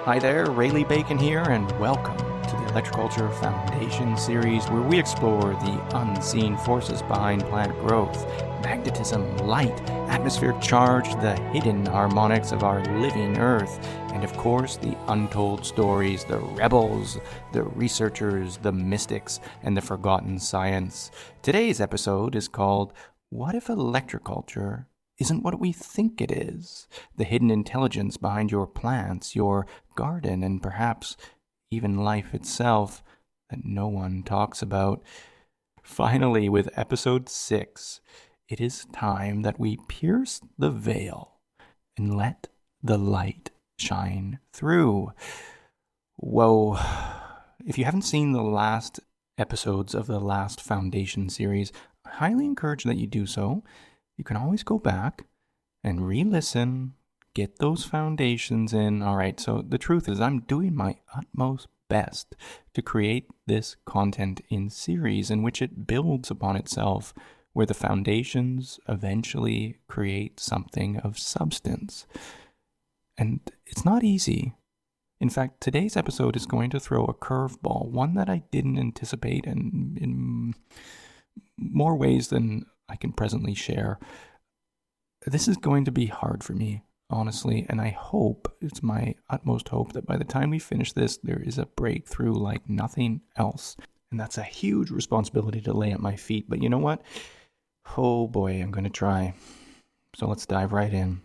Hi there, Rayleigh Bacon here, and welcome to the Electroculture Foundation series where we explore the unseen forces behind plant growth, magnetism, light, atmospheric charge, the hidden harmonics of our living Earth, and of course the untold stories, the rebels, the researchers, the mystics, and the forgotten science. Today's episode is called What If Electroculture Isn't What We Think It Is? The hidden intelligence behind your plants, your garden, and perhaps even life itself that no one talks about. Finally, with episode 6, it is time that we pierce the veil and let the light shine through. Whoa. If you haven't seen the last episodes of the last Foundation series, I highly encourage that you do so. You can always go back and re-listen, get those foundations in. All right, so the truth is I'm doing my utmost best to create this content in series in which it builds upon itself, where the foundations eventually create something of substance. And it's not easy. In fact, today's episode is going to throw a curveball, one that I didn't anticipate, and in more ways than I can presently share. This is going to be hard for me, honestly, and I hope, it's my utmost hope, that by the time we finish this, there is a breakthrough like nothing else. And that's a huge responsibility to lay at my feet, but you know what? Oh boy, I'm going to try. So let's dive right in.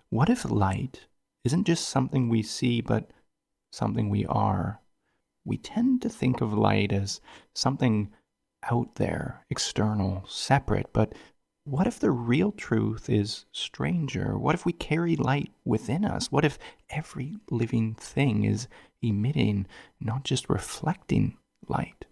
What if light isn't just something we see, but something we are? We tend to think of light as something out there, external, separate, but what if the real truth is stranger? What if we carry light within us? What if every living thing is emitting, not just reflecting light?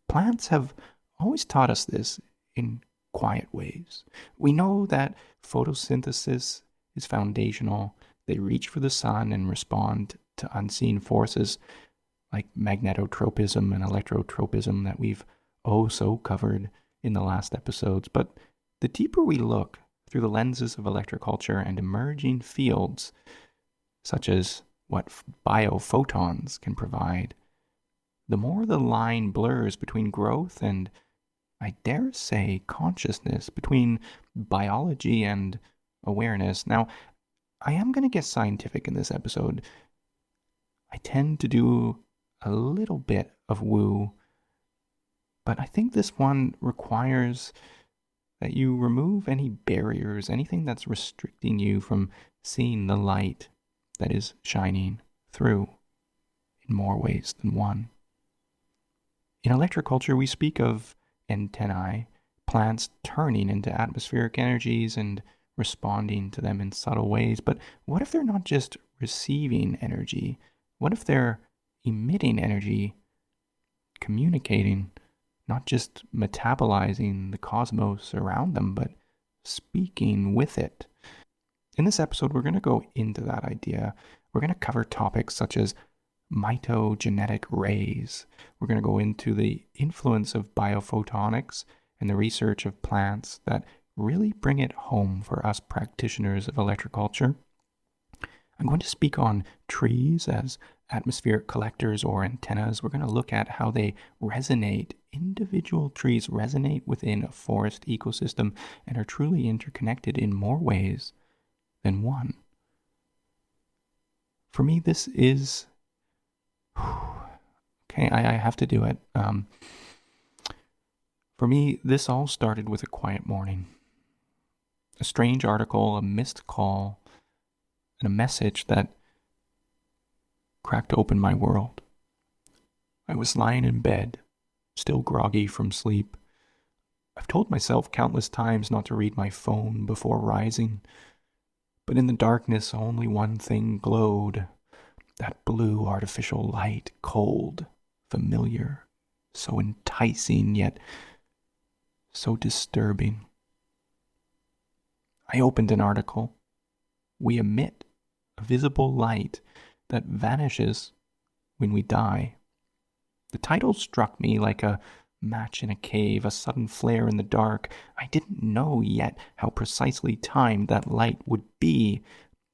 Plants have always taught us this in quiet ways. We know that photosynthesis is foundational. They reach for the sun and respond to unseen forces like magnetotropism and electrotropism that we've so covered in the last episodes. But the deeper we look through the lenses of electroculture and emerging fields, such as what biophotons can provide, the more the line blurs between growth and, I dare say, consciousness, between biology and awareness. Now, I am going to get scientific in this episode. I tend to do a little bit of woo, but I think this one requires that you remove any barriers, anything that's restricting you from seeing the light that is shining through in more ways than one. In electroculture, we speak of antennae, plants turning into atmospheric energies and responding to them in subtle ways. But what if they're not just receiving energy? What if they're emitting energy, communicating, not just metabolizing the cosmos around them, but speaking with it? In this episode, we're going to go into that idea. We're going to cover topics such as mitogenetic rays. We're going to go into the influence of biophotonics and the research of plants that really bring it home for us practitioners of electroculture. I'm going to speak on trees as atmospheric collectors or antennas. We're going to look at how they resonate. Individual trees resonate within a forest ecosystem and are truly interconnected in more ways than one. For me, this is... okay, I have to do it. For me, this all started with a quiet morning. A strange article, a missed call, and a message that cracked open my world. I was lying in bed, still groggy from sleep. I've told myself countless times not to read my phone before rising, but in the darkness only one thing glowed, that blue artificial light, cold, familiar, so enticing yet so disturbing. I opened an article. We emit a visible light that vanishes when we die. The title struck me like a match in a cave, a sudden flare in the dark. I didn't know yet how precisely timed that light would be.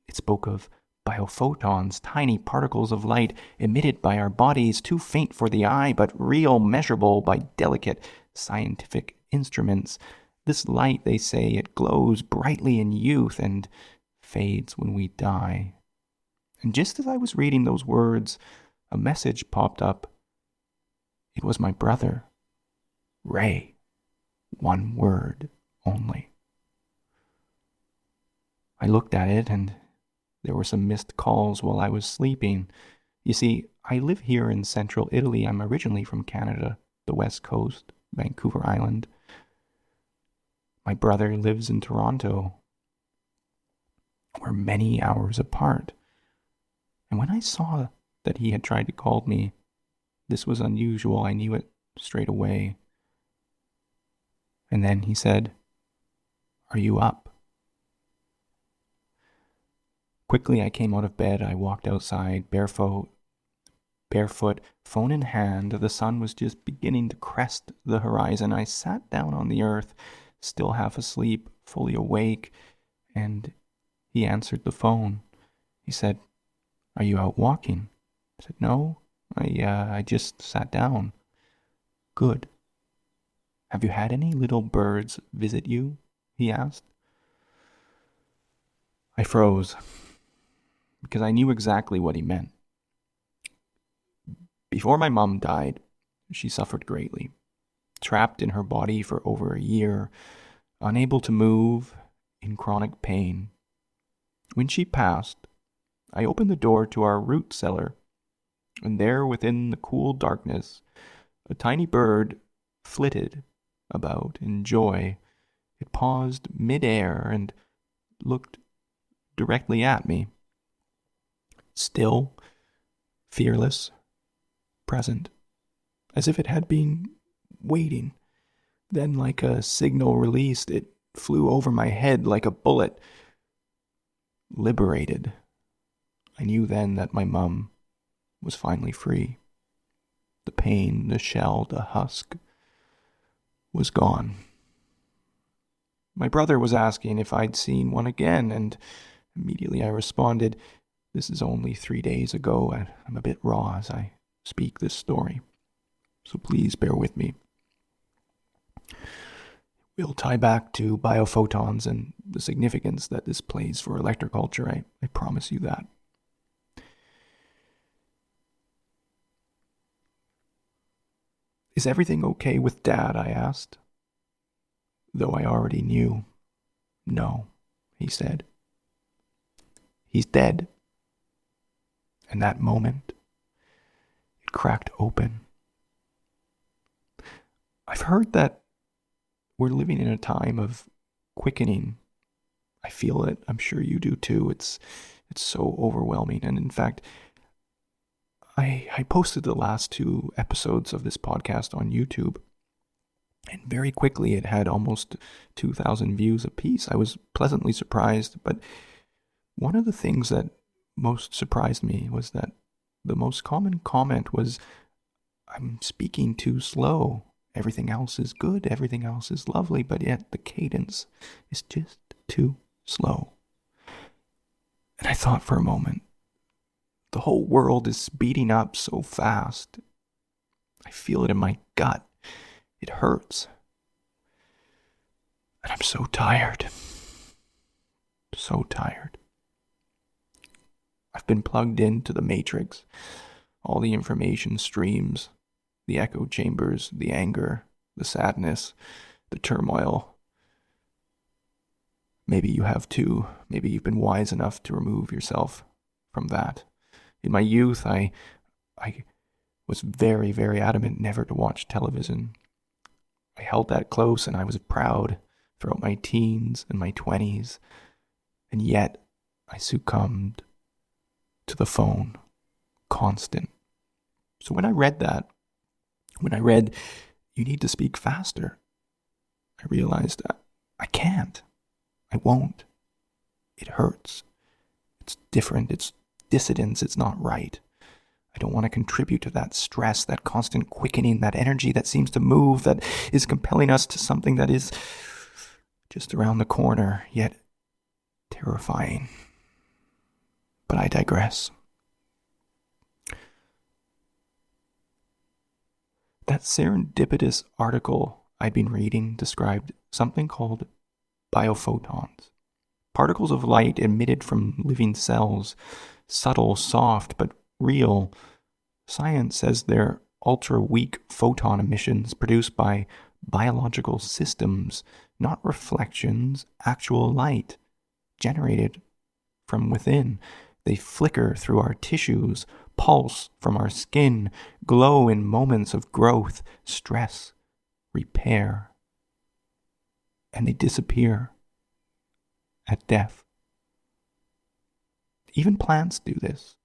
It spoke of biophotons, tiny particles of light emitted by our bodies, too faint for the eye, but real, measurable by delicate scientific instruments. This light, they say, it glows brightly in youth and fades when we die. And just as I was reading those words, a message popped up. It was my brother, Ray. One word only. I looked at it, and there were some missed calls while I was sleeping. You see, I live here in central Italy. I'm originally from Canada, the West Coast, Vancouver Island. My brother lives in Toronto. We're many hours apart. And when I saw that he had tried to call me, this was unusual. I knew it straight away. And then he said, "Are you up?" Quickly, I came out of bed. I walked outside, barefoot, phone in hand. The sun was just beginning to crest the horizon. I sat down on the earth, still half asleep, fully awake, and he answered the phone. He said, "Are you out walking?" I said, "No, I just sat down." "Good. Have you had any little birds visit you?" he asked. I froze, because I knew exactly what he meant. Before my mom died, she suffered greatly, trapped in her body for over a year, unable to move, in chronic pain. When she passed, I opened the door to our root cellar, and there within the cool darkness, a tiny bird flitted about in joy. It paused mid-air and looked directly at me. Still, fearless, present, as if it had been waiting. Then, like a signal released, it flew over my head like a bullet. Liberated. I knew then that my mum was finally free. The pain, the shell, the husk was gone. My brother was asking if I'd seen one again, and immediately I responded, "This is only 3 days ago, and I'm a bit raw as I speak this story, so please bear with me." We'll tie back to biophotons and the significance that this plays for electroculture. I promise you that. "Is everything okay with Dad?" I asked. Though I already knew. "No," he said. "He's dead." And that moment, it cracked open. I've heard that we're living in a time of quickening. I feel it. I'm sure you do too. It's so overwhelming. And in fact, I posted the last 2 episodes of this podcast on YouTube, and very quickly it had almost 2,000 views apiece. I was pleasantly surprised, but one of the things that most surprised me was that the most common comment was, "I'm speaking too slow. Everything else is good, everything else is lovely, but yet the cadence is just too slow." And I thought for a moment, the whole world is speeding up so fast. I feel it in my gut. It hurts. And I'm so tired. So tired. I've been plugged into the matrix. All the information streams, the echo chambers, the anger, the sadness, the turmoil. Maybe you have too. Maybe you've been wise enough to remove yourself from that. In my youth, I was very, very adamant never to watch television. I held that close, and I was proud throughout my teens and my 20s. And yet, I succumbed to the phone. Constant. So when I read "You need to speak faster," I realized I can't. I won't. It hurts. It's different. It's dissidence. It's not right. I don't want to contribute to that stress, that constant quickening, that energy that seems to move, that is compelling us to something that is just around the corner, yet terrifying. But I digress. That serendipitous article I'd been reading described something called biophotons. Particles of light emitted from living cells, subtle, soft, but real. Science says they're ultra-weak photon emissions produced by biological systems, not reflections, actual light, generated from within. They flicker through our tissues, pulse from our skin, glow in moments of growth, stress, repair, and they disappear at death. Even plants do this.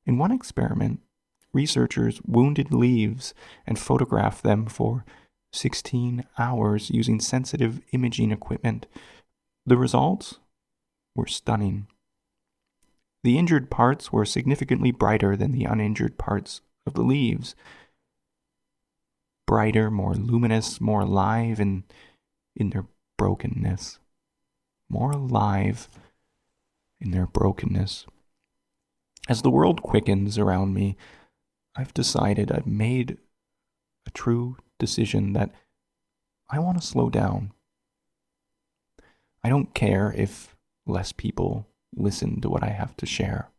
In one experiment, researchers wounded leaves and photographed them for 16 hours using sensitive imaging equipment. The results were stunning. The injured parts were significantly brighter than the uninjured parts of the leaves. Brighter, more luminous, more alive in their brokenness. More alive in their brokenness. As the world quickens around me, I've decided, I've made a true decision that I want to slow down. I don't care if less people listen to what I have to share.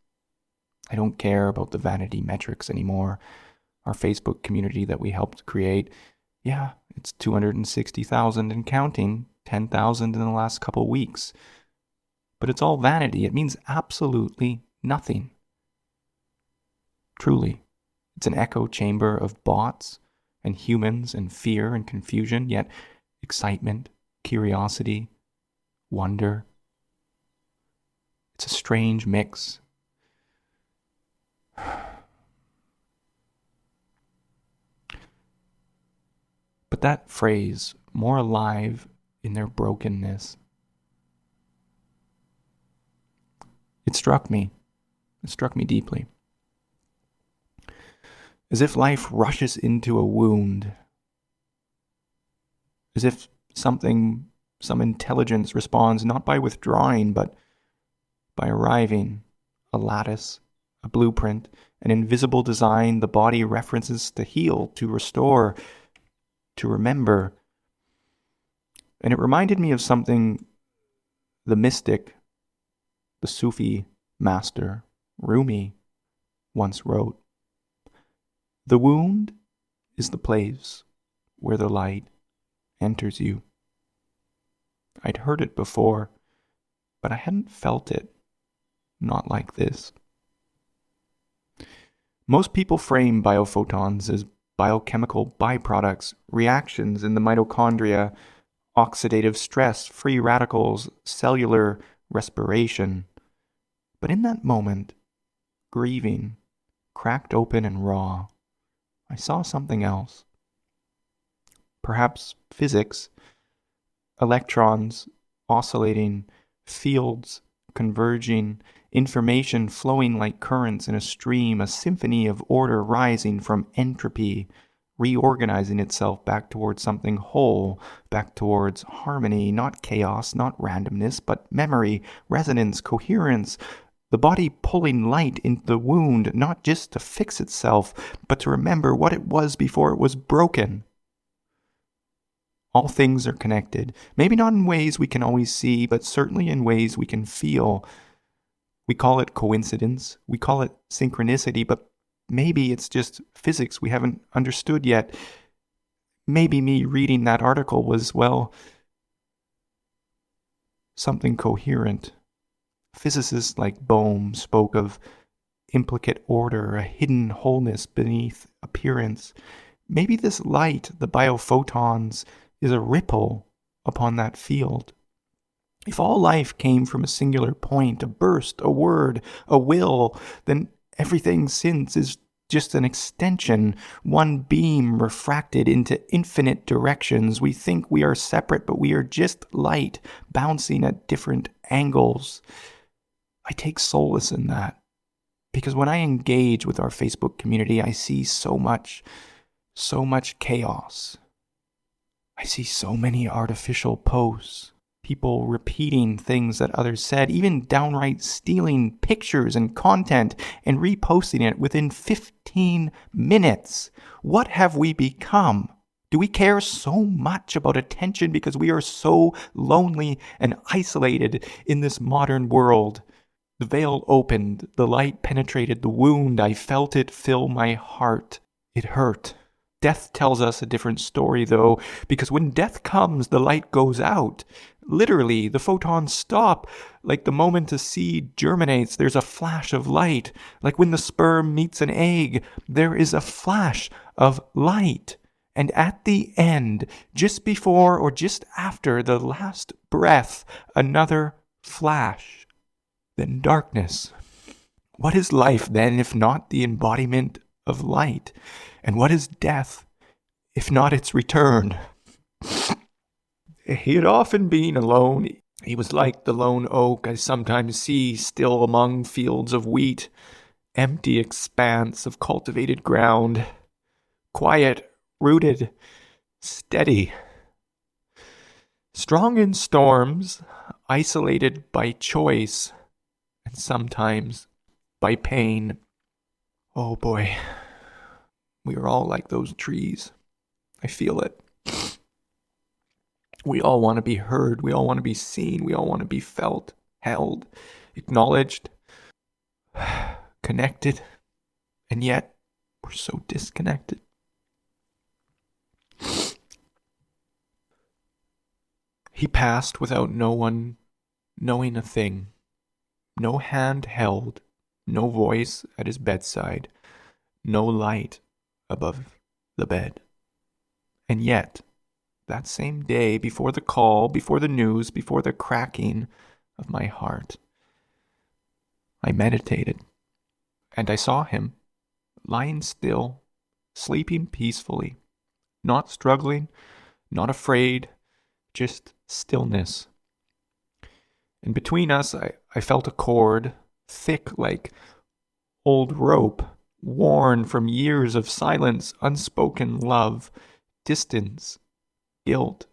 I don't care about the vanity metrics anymore. Our Facebook community that we helped create, yeah, it's 260,000 and counting, 10,000 in the last couple weeks. But it's all vanity. It means absolutely nothing. Truly, it's an echo chamber of bots and humans and fear and confusion, yet excitement, curiosity, wonder. It's a strange mix. But that phrase, more alive in their brokenness, it struck me. It struck me deeply. As if life rushes into a wound. As if some intelligence responds not by withdrawing, but by arriving. A lattice, a blueprint, an invisible design the body references to heal, to restore, to remember. And it reminded me of something the mystic, the Sufi master, Rumi, once wrote. The wound is the place where the light enters you. I'd heard it before, but I hadn't felt it. Not like this. Most people frame biophotons as biochemical byproducts, reactions in the mitochondria, oxidative stress, free radicals, cellular respiration. But in that moment, grieving, cracked open and raw, I saw something else. Perhaps physics, electrons oscillating, fields converging, information flowing like currents in a stream, a symphony of order rising from entropy, reorganizing itself back towards something whole, back towards harmony, not chaos, not randomness, but memory, resonance, coherence, the body pulling light into the wound, not just to fix itself, but to remember what it was before it was broken. All things are connected, maybe not in ways we can always see, but certainly in ways we can feel. We call it coincidence, we call it synchronicity, but maybe it's just physics we haven't understood yet. Maybe me reading that article was, well, something coherent. Physicists like Bohm spoke of implicate order, a hidden wholeness beneath appearance. Maybe this light, the biophotons, is a ripple upon that field. If all life came from a singular point, a burst, a word, a will, then everything since is just an extension, one beam refracted into infinite directions. We think we are separate, but we are just light, bouncing at different angles. I take solace in that, because when I engage with our Facebook community, I see so much chaos. I see so many artificial posts, People repeating things that others said, even downright stealing pictures and content and reposting it within 15 minutes. What have we become? Do we care so much about attention because we are so lonely and isolated in this modern world? The veil opened, the light penetrated the wound. I felt it fill my heart. It hurt. Death tells us a different story, though, because when death comes, the light goes out. Literally, the photons stop. Like the moment a seed germinates, there's a flash of light. Like when the sperm meets an egg, there is a flash of light. And at the end, just before or just after the last breath, another flash. Then darkness. What is life then if not the embodiment of light? And what is death if not its return? He had often been alone. He was like the lone oak I sometimes see still among fields of wheat, empty expanse of cultivated ground, quiet, rooted, steady. Strong in storms, isolated by choice, and sometimes by pain. Oh boy, we are all like those trees. I feel it. We all want to be heard. We all want to be seen. We all want to be felt, held, acknowledged, connected. And yet, we're so disconnected. He passed without no one knowing a thing. No hand held, no voice at his bedside, no light above the bed. And yet, that same day, before the call, before the news, before the cracking of my heart, I meditated, and I saw him, lying still, sleeping peacefully, not struggling, not afraid, just stillness. And between us, I felt a cord, thick like old rope, worn from years of silence, unspoken love, distance, guilt.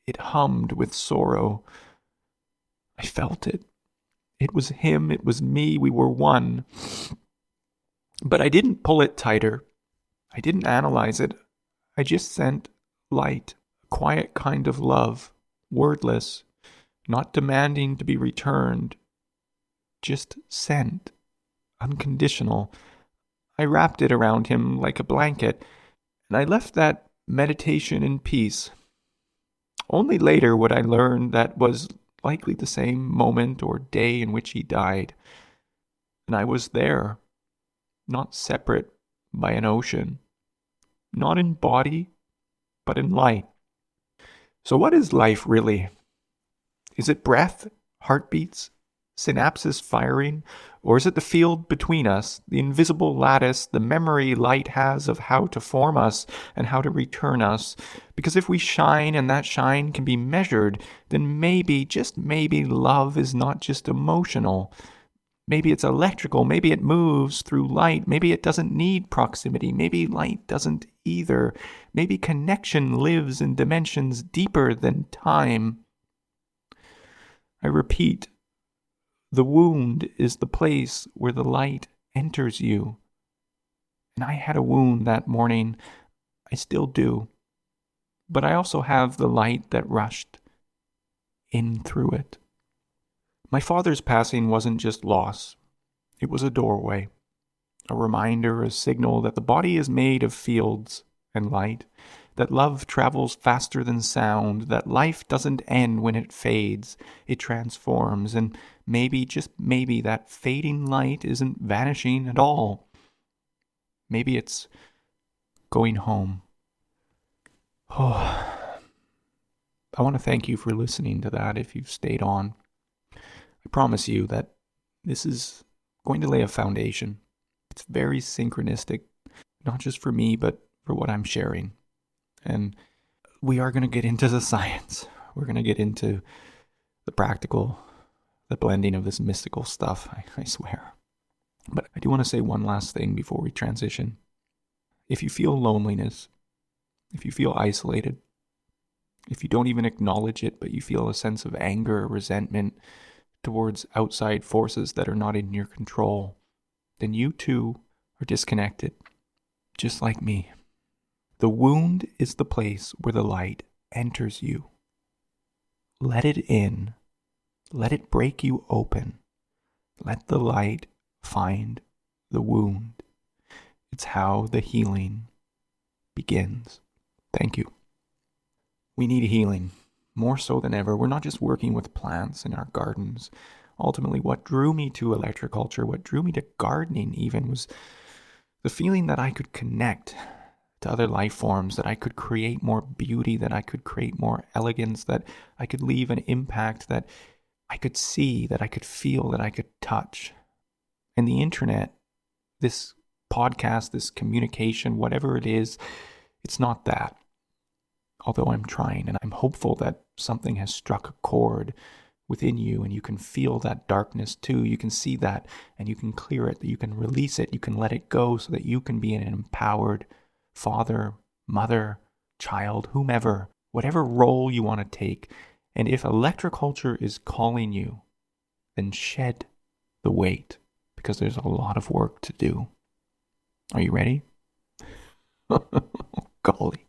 It hummed with sorrow. I felt it. It was him, it was me, we were one. But I didn't pull it tighter. I didn't analyze it. I just sent light, a quiet kind of love, wordless, not demanding to be returned. Just sent, unconditional. I wrapped it around him like a blanket, and I left that meditation in peace. Only later would I learn that was likely the same moment or day in which he died. And I was there, not separate by an ocean, not in body, but in light. So what is life really? Is it breath, heartbeats, synapses firing, or is it the field between us, the invisible lattice, the memory light has of how to form us and how to return us? Because if we shine and that shine can be measured, then maybe, just maybe, love is not just emotional. Maybe it's electrical, maybe it moves through light, maybe it doesn't need proximity, maybe light doesn't either. Maybe connection lives in dimensions deeper than time. I repeat, the wound is the place where the light enters you. And I had a wound that morning. I still do. But I also have the light that rushed in through it. My father's passing wasn't just loss. It was a doorway, a reminder, a signal that the body is made of fields and light, that love travels faster than sound, that life doesn't end when it fades, it transforms, and maybe, just maybe, that fading light isn't vanishing at all. Maybe it's going home. Oh, I want to thank you for listening to that if you've stayed on. I promise you that this is going to lay a foundation. It's very synchronistic, not just for me, but for what I'm sharing. And we are going to get into the science. We're going to get into the practical, the blending of this mystical stuff, I swear. But I do want to say one last thing before we transition. If you feel loneliness, if you feel isolated, if you don't even acknowledge it, but you feel a sense of anger or resentment towards outside forces that are not in your control, then you too are disconnected, just like me. The wound is the place where the light enters you. Let it in. Let it break you open. Let the light find the wound. It's how the healing begins. Thank you. We need healing, more so than ever. We're not just working with plants in our gardens. Ultimately, what drew me to electroculture, what drew me to gardening even, was the feeling that I could connect to other life forms, that I could create more beauty, that I could create more elegance, that I could leave an impact that I could see, that I could feel, that I could touch. And the internet, this podcast, this communication, whatever it is, it's not that. Although I'm trying, and I'm hopeful that something has struck a chord within you, and you can feel that darkness too. You can see that, and you can clear it, that you can release it, you can let it go, so that you can be an empowered father, mother, child, whomever, whatever role you want to take. And if electroculture is calling you, then shed the weight, because there's a lot of work to do. Are you ready? Golly.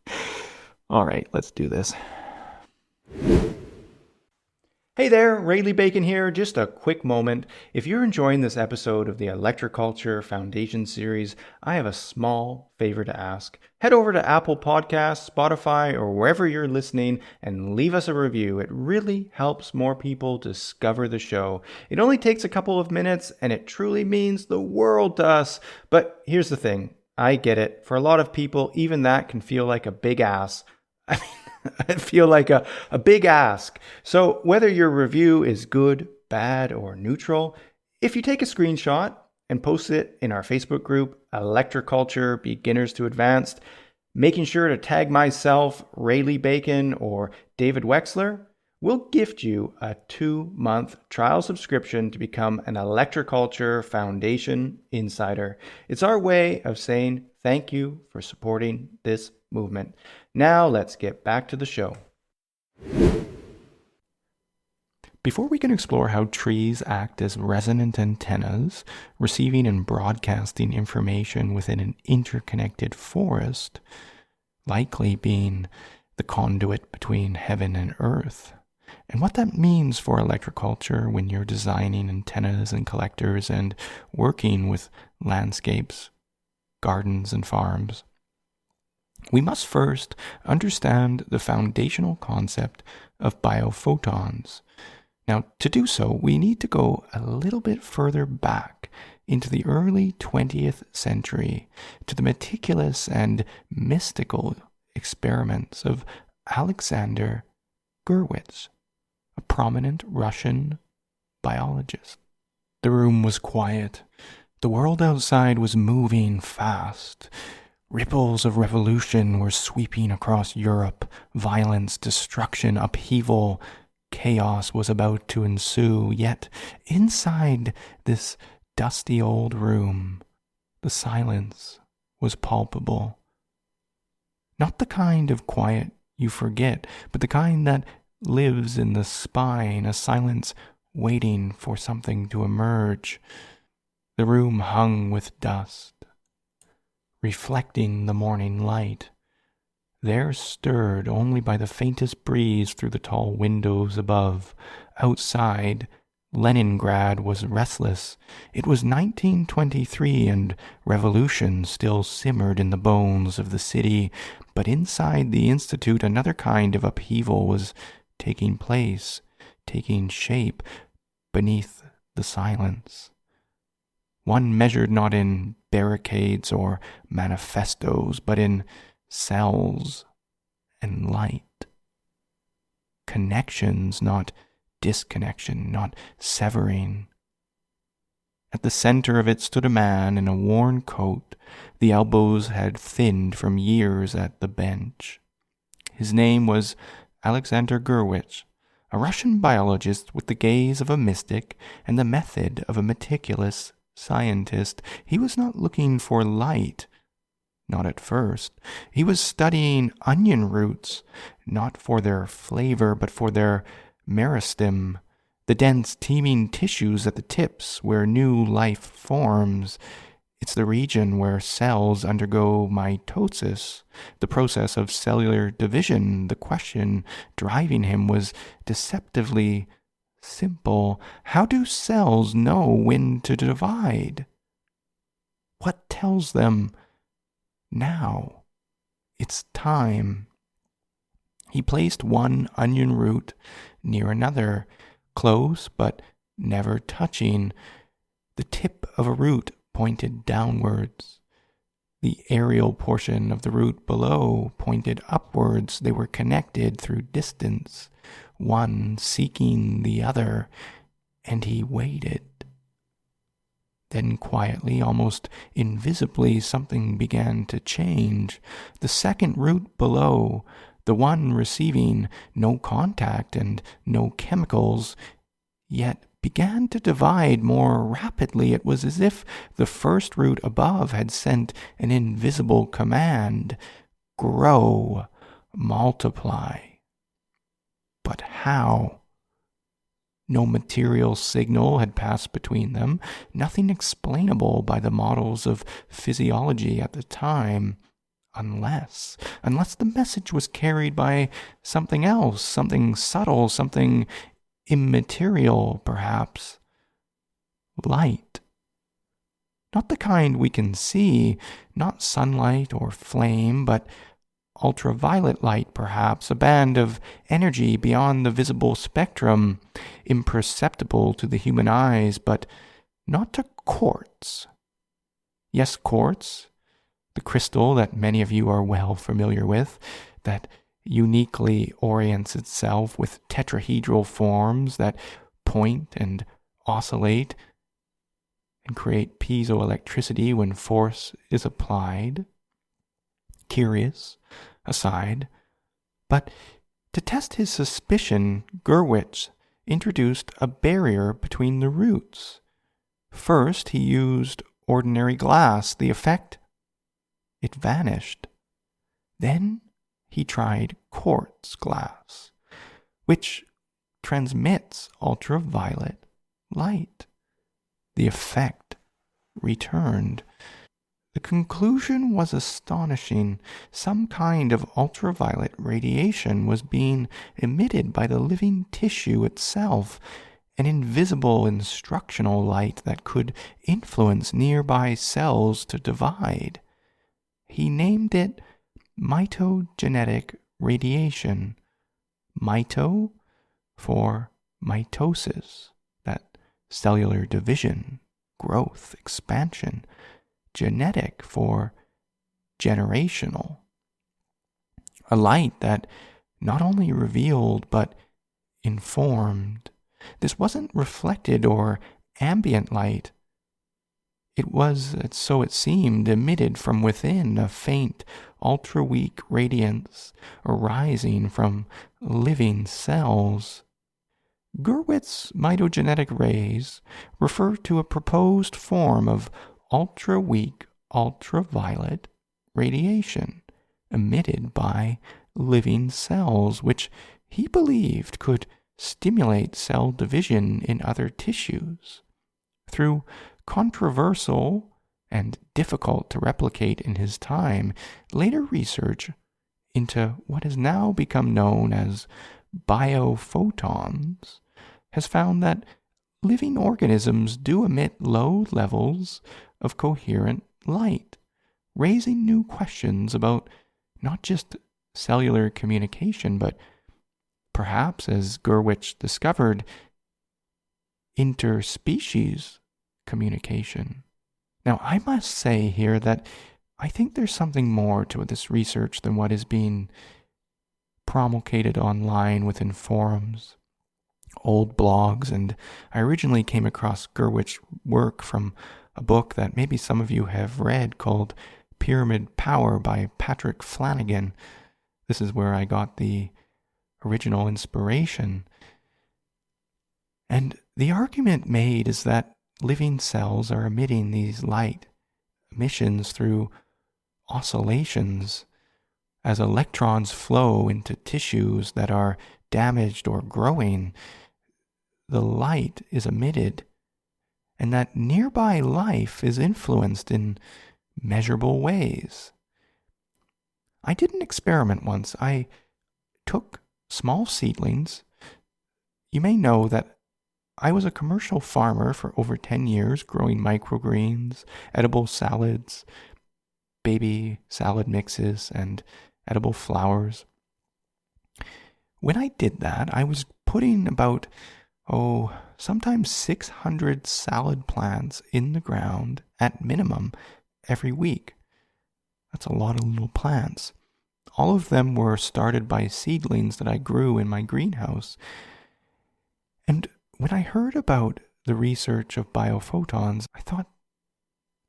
All right, let's do this. Hey there, Rayleigh Bacon here. Just a quick moment. If you're enjoying this episode of the Electroculture Foundation series, I have a small favor to ask. Head over to Apple Podcasts, Spotify, or wherever you're listening and leave us a review. It really helps more people discover the show. It only takes a couple of minutes, and it truly means the world to us. But here's the thing. I get it. For a lot of people, even that can feel like a big ass. I feel like a big ask. So whether your review is good, bad, or neutral, if you take a screenshot and post it in our Facebook group, Electroculture Beginners to Advanced, making sure to tag myself, Rayleigh Bacon, or David Wexler, we'll gift you a 2-month trial subscription to become an Electroculture Foundation Insider. It's our way of saying thank you for supporting this movement. Now let's get back to the show. Before we can explore how trees act as resonant antennas, receiving and broadcasting information within an interconnected forest, likely being the conduit between heaven and earth, and what that means for electroculture when you're designing antennas and collectors and working with landscapes, gardens, and farms, we must first understand the foundational concept of biophotons. Now, to do so, we need to go a little bit further back into the early 20th century to the meticulous and mystical experiments of Alexander Gurwitz, a prominent Russian biologist. The room was quiet. The world outside was moving fast. Ripples of revolution were sweeping across Europe. Violence, destruction, upheaval, chaos was about to ensue. Yet, inside this dusty old room, the silence was palpable. Not the kind of quiet you forget, but the kind that lives in the spine, a silence waiting for something to emerge. The room hung with dust, reflecting the morning light, there stirred only by the faintest breeze through the tall windows above. Outside, Leningrad was restless. It was 1923, and revolution still simmered in the bones of the city. But inside the Institute, another kind of upheaval was taking place, taking shape beneath the silence. One measured not in barricades or manifestos, but in cells and light. Connections, not disconnection, not severing. At the center of it stood a man in a worn coat. The elbows had thinned from years at the bench. His name was Alexander Gurwitz, a Russian biologist with the gaze of a mystic and the method of a meticulous scientist. He was not looking for light. Not at first. He was studying onion roots, not for their flavor, but for their meristem, the dense, teeming tissues at the tips where new life forms. It's the region where cells undergo mitosis, the process of cellular division. The question driving him was deceptively simple. How do cells know when to divide? What tells them now it's time? He placed one onion root near another, close but never touching. The tip of a root pointed downwards. The aerial portion of the root below pointed upwards. They were connected through distance, one seeking the other, and he waited. Then quietly, almost invisibly, something began to change. The second root below, the one receiving no contact and no chemicals, yet began to divide more rapidly. It was as if the first root above had sent an invisible command: grow, multiply. But how? No material signal had passed between them, nothing explainable by the models of physiology at the time, unless the message was carried by something else, something subtle, something immaterial, perhaps. Light. Not the kind we can see, not sunlight or flame, but ultraviolet light, perhaps, a band of energy beyond the visible spectrum, imperceptible to the human eyes, but not to quartz. Yes, quartz, the crystal that many of you are well familiar with, that uniquely orients itself with tetrahedral forms that point and oscillate and create piezoelectricity when force is applied. Curious, aside, but to test his suspicion, Gurwitz introduced a barrier between the roots. First, he used ordinary glass. The effect? It vanished. Then he tried quartz glass, which transmits ultraviolet light. The effect returned. The conclusion was astonishing. Some kind of ultraviolet radiation was being emitted by the living tissue itself, an invisible instructional light that could influence nearby cells to divide. He named it mitogenetic radiation. Mito for mitosis, that cellular division, growth, expansion. Genetic for generational. A light that not only revealed but informed. This wasn't reflected or ambient light. It was, so it seemed, emitted from within, a faint, ultra-weak radiance arising from living cells. Gurwitz's mitogenetic rays refer to a proposed form of ultra-weak, ultraviolet radiation emitted by living cells, which he believed could stimulate cell division in other tissues. Through controversial and difficult to replicate in his time, later research into what has now become known as biophotons has found that living organisms do emit low levels of coherent light, raising new questions about not just cellular communication, but perhaps, as Gurwitz discovered, interspecies communication. Now, I must say here that I think there's something more to this research than what is being promulgated online within forums, old blogs, and I originally came across Gurwitz's work from a book that maybe some of you have read called Pyramid Power by Patrick Flanagan. This is where I got the original inspiration. And the argument made is that living cells are emitting these light emissions through oscillations as electrons flow into tissues that are damaged or growing. The light is emitted, and that nearby life is influenced in measurable ways. I did an experiment once. I took small seedlings. You may know that I was a commercial farmer for over 10 years, growing microgreens, edible salads, baby salad mixes, and edible flowers. When I did that, I was putting about, sometimes 600 salad plants in the ground at minimum every week. That's a lot of little plants. All of them were started by seedlings that I grew in my greenhouse. And when I heard about the research of biophotons, I thought,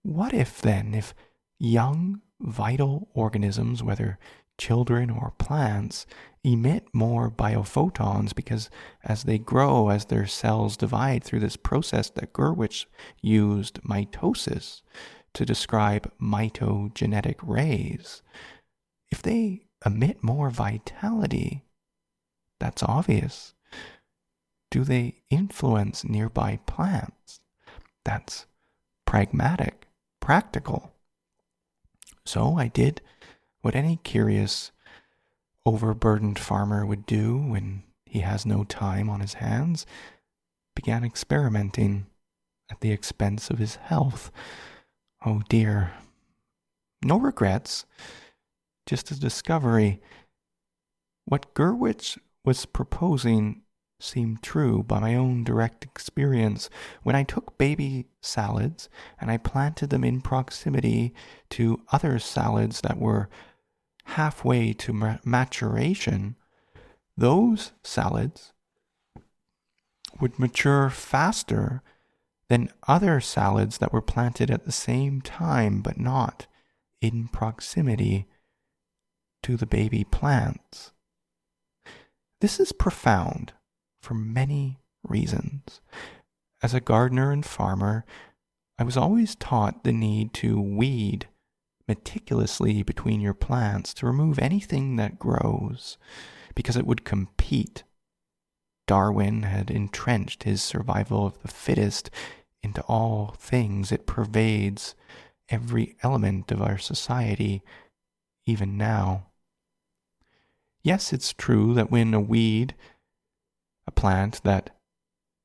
what if then, if young, vital organisms, whether children or plants, emit more biophotons because as they grow, as their cells divide through this process that Gurwitch used, mitosis, to describe mitogenetic rays, if they emit more vitality, that's obvious. Do they influence nearby plants? That's pragmatic, practical. So I did what any curious, overburdened farmer would do when he has no time on his hands, began experimenting at the expense of his health. Oh dear. No regrets, just a discovery. What Gurwitch was proposing seemed true by my own direct experience. When I took baby salads and I planted them in proximity to other salads that were halfway to maturation, those salads would mature faster than other salads that were planted at the same time but not in proximity to the baby plants. This is profound for many reasons. As a gardener and farmer, I was always taught the need to weed meticulously between your plants to remove anything that grows, because it would compete. Darwin had entrenched his survival of the fittest into all things. It pervades every element of our society, even now. Yes, it's true that when a plant that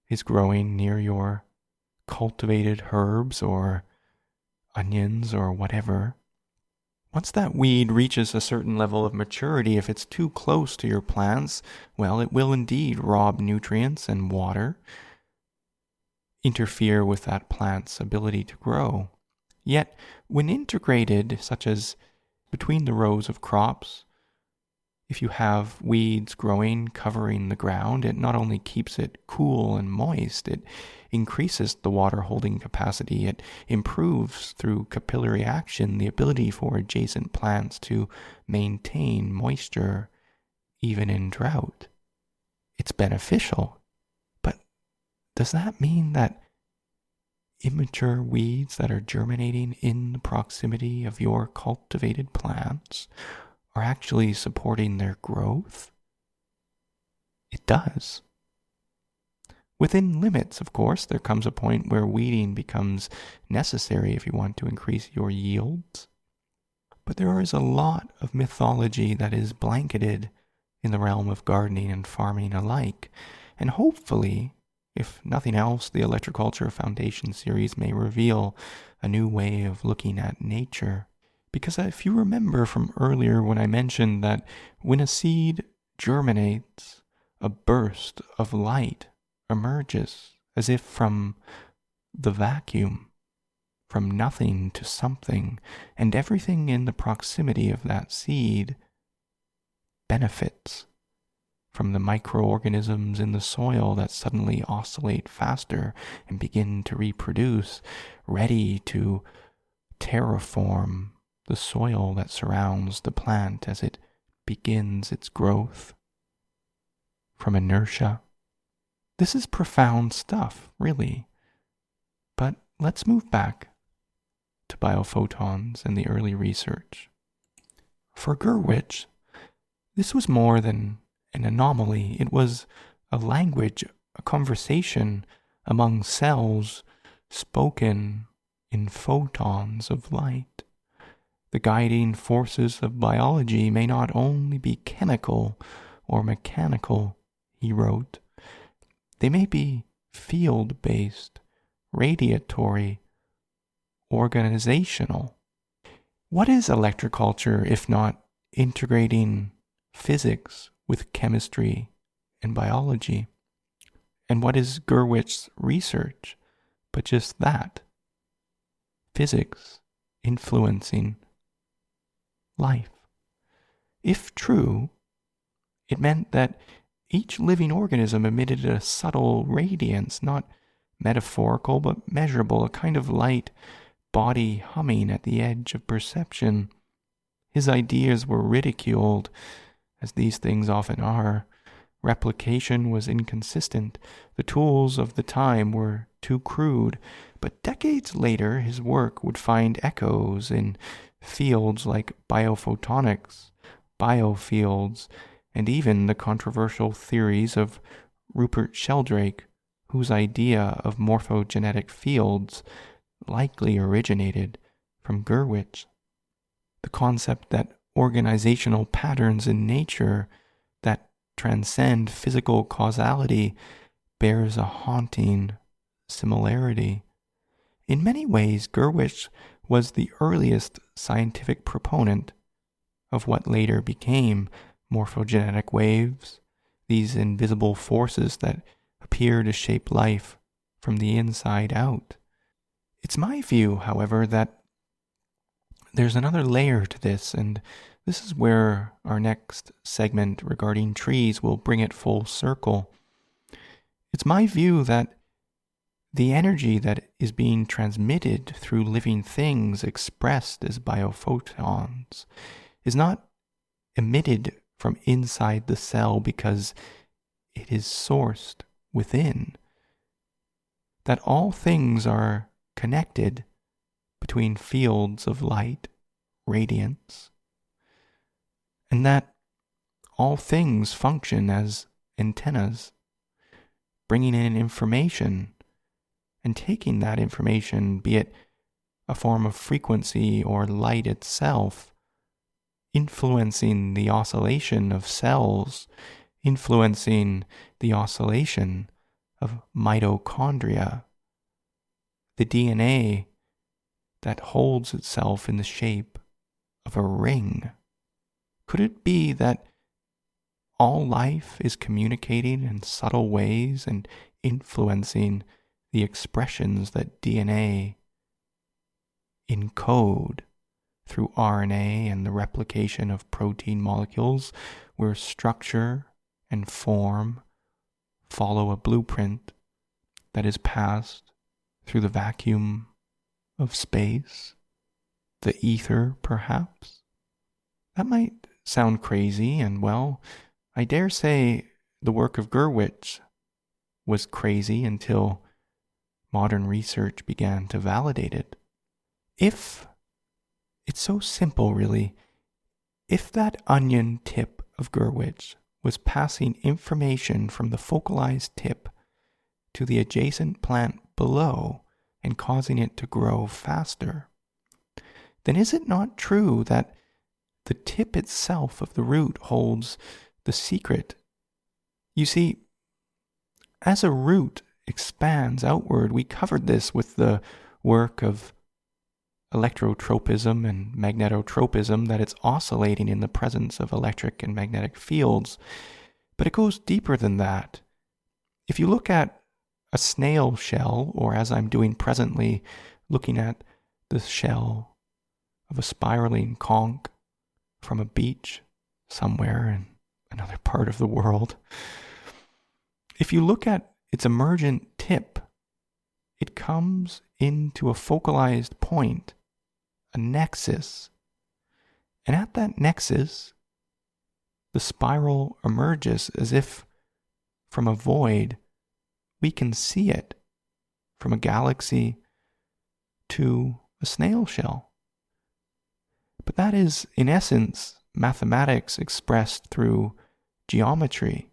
is growing near your cultivated herbs or onions or whatever, once that weed reaches a certain level of maturity, if it's too close to your plants, well, it will indeed rob nutrients and water, interfere with that plant's ability to grow. Yet, when integrated, such as between the rows of crops, if you have weeds growing, covering the ground, it not only keeps it cool and moist, it increases the water holding capacity. It improves through capillary action the ability for adjacent plants to maintain moisture even in drought. It's beneficial. But does that mean that immature weeds that are germinating in the proximity of your cultivated plants are actually supporting their growth? It does. Within limits, of course. There comes a point where weeding becomes necessary if you want to increase your yields. But there is a lot of mythology that is blanketed in the realm of gardening and farming alike. And hopefully, if nothing else, the Electroculture Foundation series may reveal a new way of looking at nature. Because if you remember from earlier when I mentioned that when a seed germinates, a burst of light emerges as if from the vacuum, from nothing to something, and everything in the proximity of that seed benefits from the microorganisms in the soil that suddenly oscillate faster and begin to reproduce, ready to terraform the soil that surrounds the plant as it begins its growth from inertia. This is profound stuff, really. But let's move back to biophotons in the early research. For Gurwitch, this was more than an anomaly. It was a language, a conversation among cells spoken in photons of light. The guiding forces of biology may not only be chemical or mechanical, he wrote. They may be field-based, radiatory, organizational. What is electroculture if not integrating physics with chemistry and biology? And what is Gurwich's research but just that? Physics influencing life. If true, it meant that each living organism emitted a subtle radiance, not metaphorical but measurable, a kind of light body humming at the edge of perception. His ideas were ridiculed, as these things often are. Replication was inconsistent. The tools of the time were too crude. But decades later, his work would find echoes in fields like biophotonics, biofields, and even the controversial theories of Rupert Sheldrake, whose idea of morphogenetic fields likely originated from Gurwitch. The concept that organizational patterns in nature that transcend physical causality bears a haunting similarity. In many ways, Gurwitch was the earliest scientific proponent of what later became morphogenetic waves, these invisible forces that appear to shape life from the inside out. It's my view, however, that there's another layer to this, and this is where our next segment regarding trees will bring it full circle. It's my view that the energy that is being transmitted through living things expressed as biophotons is not emitted from inside the cell because it is sourced within. That all things are connected between fields of light, radiance, and that all things function as antennas, bringing in information and taking that information, be it a form of frequency or light itself, influencing the oscillation of cells, influencing the oscillation of mitochondria, the DNA that holds itself in the shape of a ring. Could it be that all life is communicating in subtle ways and influencing the expressions that DNA encode through RNA and the replication of protein molecules, where structure and form follow a blueprint that is passed through the vacuum of space, the ether perhaps? That might sound crazy, and well, I dare say the work of Gurwitch was crazy until modern research began to validate it. If it's so simple, really, if that onion tip of Gurwitch was passing information from the focalized tip to the adjacent plant below and causing it to grow faster, then is it not true that the tip itself of the root holds the secret? You see, as a root expands outward, we covered this with the work of electrotropism and magnetotropism, that it's oscillating in the presence of electric and magnetic fields. But it goes deeper than that. If you look at a snail shell, or as I'm doing presently, looking at the shell of a spiraling conch from a beach somewhere in another part of the world, if you look at its emergent tip, it comes into a focalized point, a nexus. And at that nexus, the spiral emerges as if from a void. We can see it from a galaxy to a a snail shell. But that is, in essence, mathematics expressed through geometry,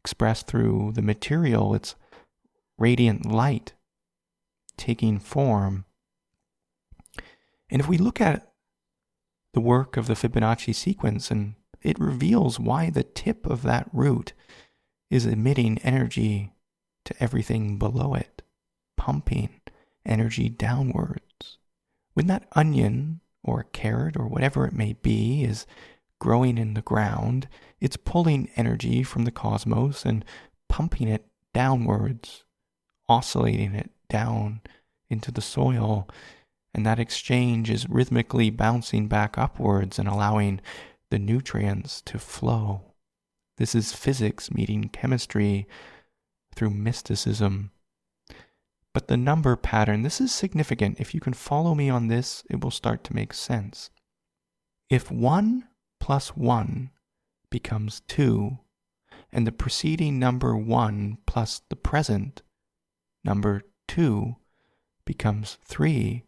expressed through the material. It's radiant light taking form. And if we look at the work of the Fibonacci sequence, and it reveals why the tip of that root is emitting energy to everything below it, pumping energy downwards. When that onion or carrot or whatever it may be is growing in the ground, it's pulling energy from the cosmos and pumping it downwards, oscillating it down into the soil, and that exchange is rhythmically bouncing back upwards and allowing the nutrients to flow. This is physics meeting chemistry through mysticism. But the number pattern, this is significant. If you can follow me on this, it will start to make sense. If 1 plus 1 becomes 2, and the preceding number 1 plus the present number 2 becomes 3,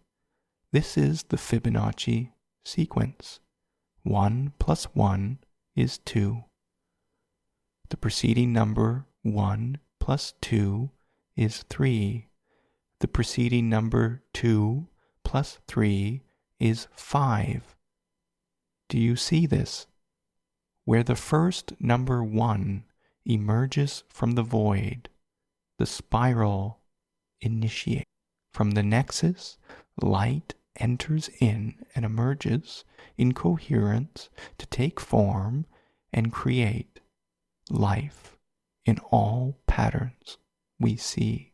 this is the Fibonacci sequence. 1 plus 1 is 2. The preceding number 1 plus 2 is 3. The preceding number 2 plus 3 is 5. Do you see this? Where the first number 1 emerges from the void, the spiral initiates. From the nexus, light enters in and emerges in coherence to take form and create life in all patterns we see.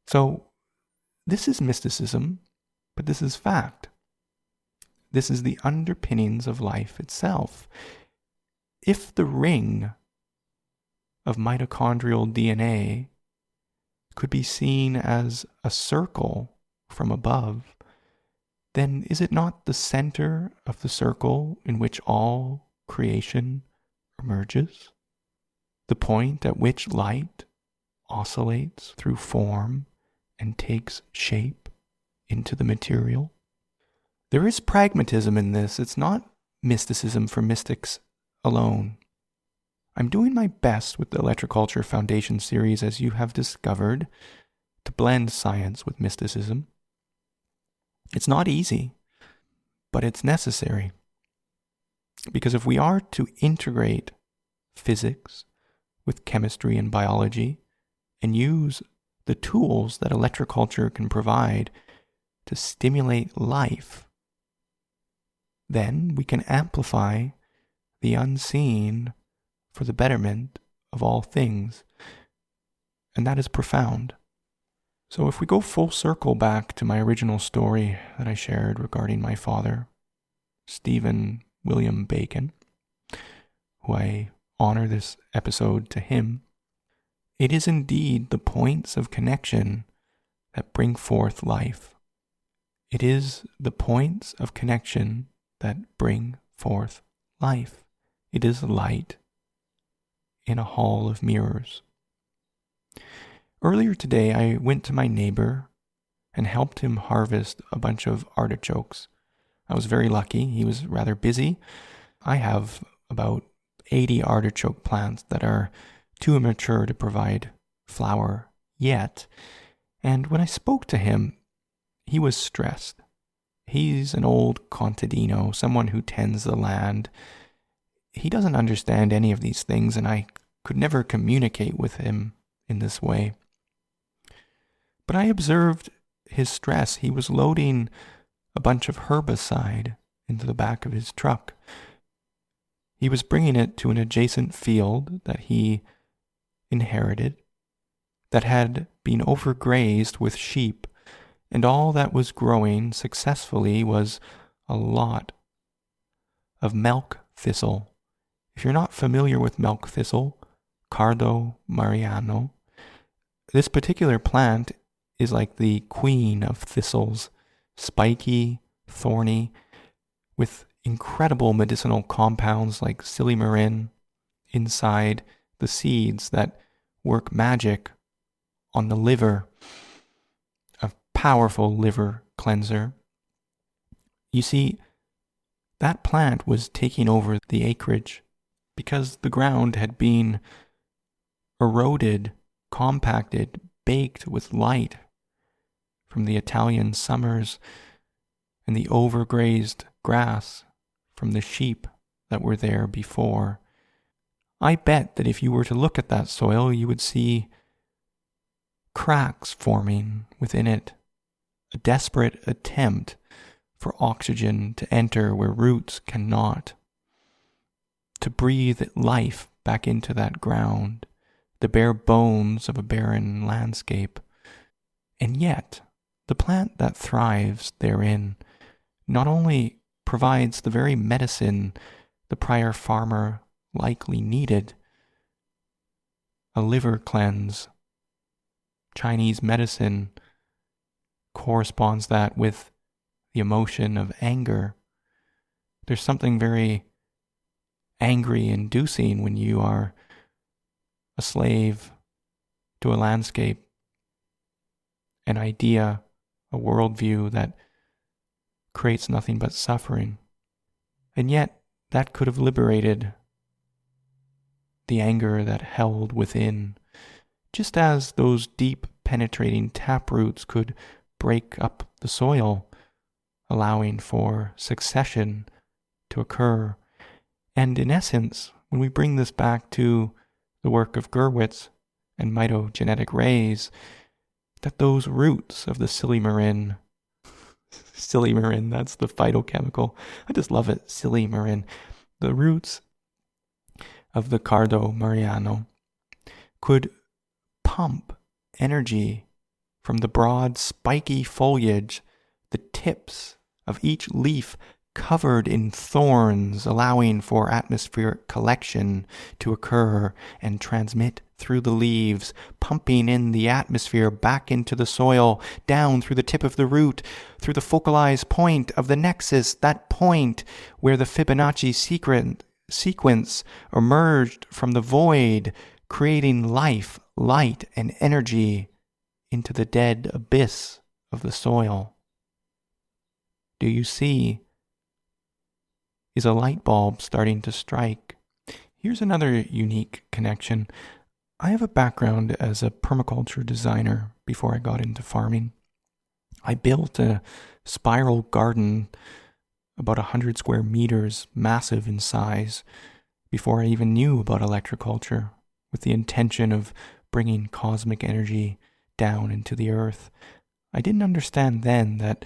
So, this is mysticism, but this is fact. This is the underpinnings of life itself. If the ring of mitochondrial DNA could be seen as a circle from above, then is it not the center of the circle in which all creation emerges? The point at which light oscillates through form and takes shape into the material? There is pragmatism in this. It's not mysticism for mystics alone. I'm doing my best with the Electroculture Foundation series, as you have discovered, to blend science with mysticism. It's not easy, but it's necessary. Because if we are to integrate physics with chemistry and biology and use the tools that electroculture can provide to stimulate life, then we can amplify the unseen for the betterment of all things. And that is profound. So if we go full circle back to my original story that I shared regarding my father, Stephen William Bacon, who I honor this episode to him, it is indeed the points of connection that bring forth life. It is the points of connection that bring forth life. It is light in a hall of mirrors. Earlier today, I went to my neighbor and helped him harvest a bunch of artichokes. I was very lucky. He was rather busy. I have about 80 artichoke plants that are too immature to provide flower yet. And when I spoke to him, he was stressed. He's an old contadino, someone who tends the land. He doesn't understand any of these things, and I could never communicate with him in this way. But I observed his stress. He was loading a bunch of herbicide into the back of his truck. He was bringing it to an adjacent field that he inherited that had been overgrazed with sheep, and all that was growing successfully was a lot of milk thistle. If you're not familiar with milk thistle, Cardo Mariano, this particular plant is like the queen of thistles, spiky, thorny, with incredible medicinal compounds like silymarin inside the seeds that work magic on the liver, a powerful liver cleanser. You see, that plant was taking over the acreage because the ground had been eroded, compacted, baked with light from the Italian summers and the overgrazed grass from the sheep that were there before. I bet that if you were to look at that soil, you would see cracks forming within it, a desperate attempt for oxygen to enter where roots cannot, to breathe life back into that ground, the bare bones of a barren landscape. And yet, the plant that thrives therein not only provides the very medicine the prior farmer likely needed, a liver cleanse. Chinese medicine corresponds that with the emotion of anger. There's something very angry-inducing when you are a slave to a landscape, an idea, a worldview that creates nothing but suffering. And yet, that could have liberated the anger that held within, just as those deep penetrating taproots could break up the soil, allowing for succession to occur. And in essence, when we bring this back to the work of Gurwitz and mitogenetic rays, that those roots of the silymarin, that's the phytochemical, I just love it, silymarin, the roots of the Cardo Mariano could pump energy from the broad, spiky foliage, the tips of each leaf covered in thorns, allowing for atmospheric collection to occur and transmit through the leaves, pumping in the atmosphere back into the soil, down through the tip of the root, through the focalized point of the nexus, that point where the Fibonacci sequence emerged from the void, creating life, light, and energy into the dead abyss of the soil. Do you see? Is a light bulb starting to strike? Here's another unique connection. I have a background as a permaculture designer before I got into farming. I built a spiral garden about 100 square meters, massive in size, before I even knew about electroculture, with the intention of bringing cosmic energy down into the earth. I didn't understand then that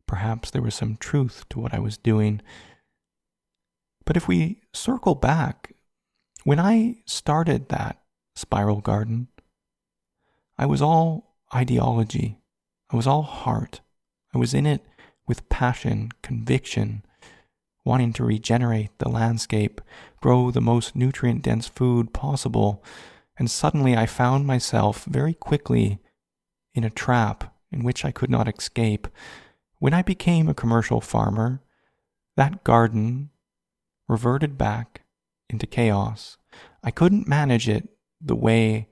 perhaps there was some truth to what I was doing. But if we circle back, when I started that spiral garden, I was all ideology. I was all heart. I was in it with passion, conviction, wanting to regenerate the landscape, grow the most nutrient-dense food possible, and suddenly I found myself very quickly in a trap in which I could not escape. When I became a commercial farmer, that garden reverted back into chaos. I couldn't manage it the way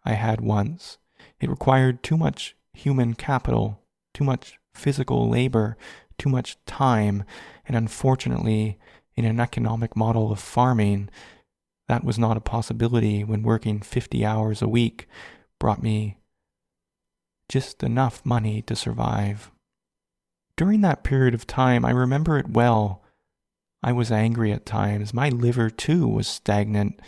I had once. It required too much human capital, too much physical labor, too much time, and unfortunately, in an economic model of farming, that was not a possibility when working 50 hours a week brought me just enough money to survive. During that period of time, I remember it well. I was angry at times. My liver, too, was stagnant.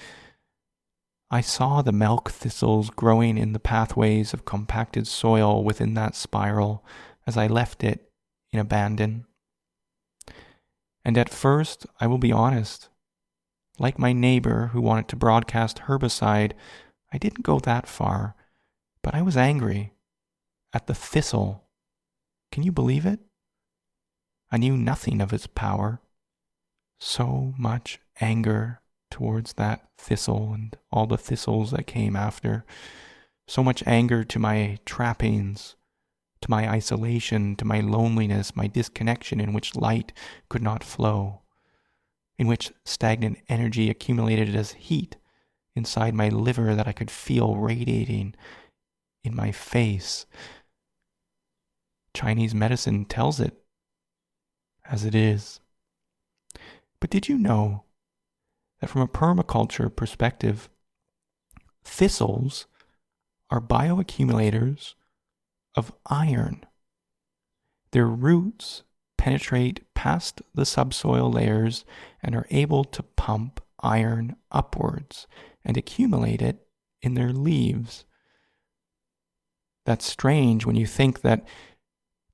I saw the milk thistles growing in the pathways of compacted soil within that spiral as I left it in abandon. And at first, I will be honest, like my neighbor who wanted to broadcast herbicide, I didn't go that far, but I was angry at the thistle. Can you believe it? I knew nothing of its power. So much anger towards that thistle and all the thistles that came after. So much anger to my trappings, to my isolation, to my loneliness, my disconnection in which light could not flow, in which stagnant energy accumulated as heat inside my liver that I could feel radiating in my face. Chinese medicine tells it as it is. But did you know that from a permaculture perspective, thistles are bioaccumulators of iron? Their roots penetrate past the subsoil layers and are able to pump iron upwards and accumulate it in their leaves. That's strange when you think that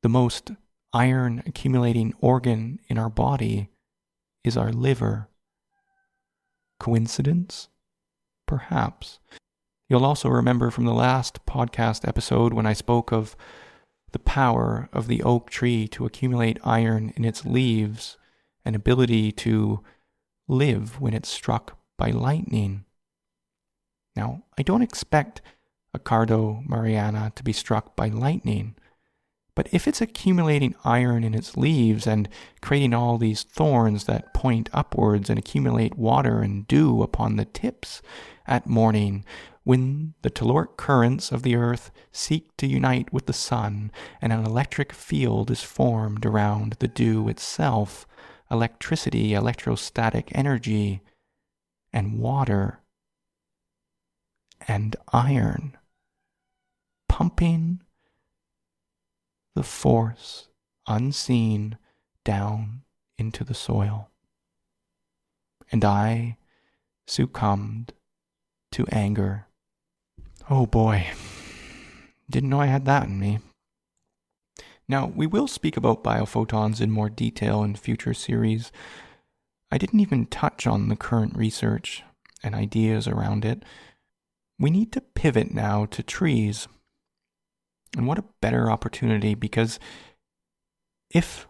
the most iron accumulating organ in our body is our liver. Coincidence? Perhaps. You'll also remember from the last podcast episode when I spoke of the power of the oak tree to accumulate iron in its leaves and ability to live when it's struck by lightning. Now, I don't expect a Cardo Mariana to be struck by lightning, but if it's accumulating iron in its leaves and creating all these thorns that point upwards and accumulate water and dew upon the tips at morning, when the telluric currents of the earth seek to unite with the sun and an electric field is formed around the dew itself, electricity, electrostatic energy, and water, and iron, pumping the force unseen down into the soil. And I succumbed to anger. Oh boy, didn't know I had that in me. Now, we will speak about biophotons in more detail in future series. I didn't even touch on the current research and ideas around it. We need to pivot now to trees. And what a better opportunity, because if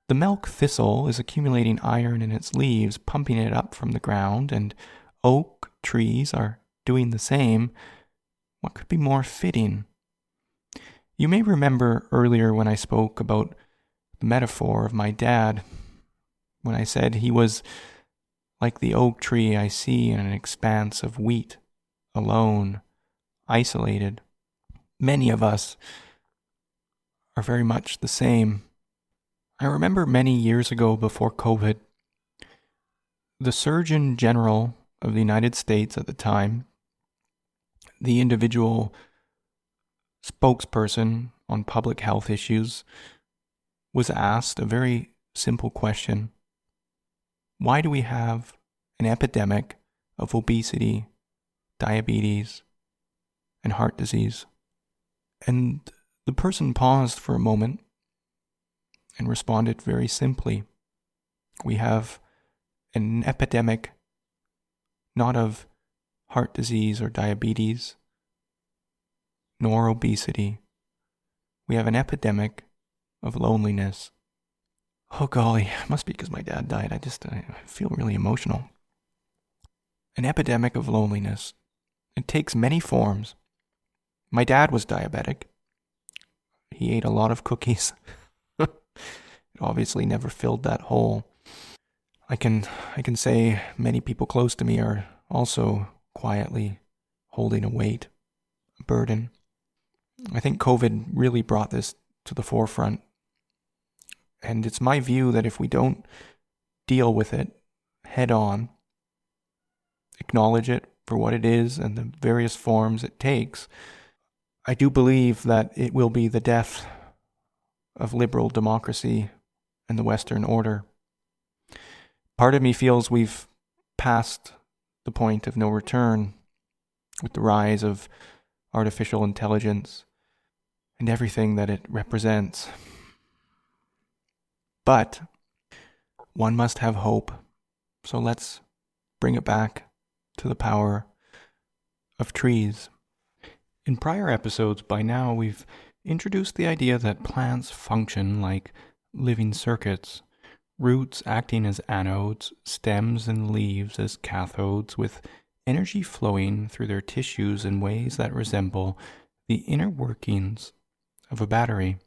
the milk thistle is accumulating iron in its leaves, pumping it up from the ground, and oak trees are doing the same, what could be more fitting? You may remember earlier when I spoke about the metaphor of my dad, when I said he was like the oak tree I see in an expanse of wheat, alone, isolated. Many of us are very much the same. I remember many years ago before COVID, the Surgeon General of the United States at the time, the individual spokesperson on public health issues, was asked a very simple question. Why do we have an epidemic of obesity, diabetes, and heart disease? And the person paused for a moment and responded very simply. We have an epidemic not of heart disease or diabetes, nor obesity. We have an epidemic of loneliness. Oh golly, it must be because my dad died. I feel really emotional. An epidemic of loneliness. It takes many forms. My dad was diabetic. He ate a lot of cookies. It obviously never filled that hole. I can say many people close to me are also quietly holding a weight, a burden. I think COVID really brought this to the forefront. And it's my view that if we don't deal with it head on, acknowledge it for what it is and the various forms it takes, I do believe that it will be the death of liberal democracy and the Western order. Part of me feels we've passed the point of no return with the rise of artificial intelligence and everything that it represents. But one must have hope, so let's bring it back to the power of trees. In prior episodes, by now, we've introduced the idea that plants function like living circuits, roots acting as anodes, stems and leaves as cathodes, with energy flowing through their tissues in ways that resemble the inner workings of a battery.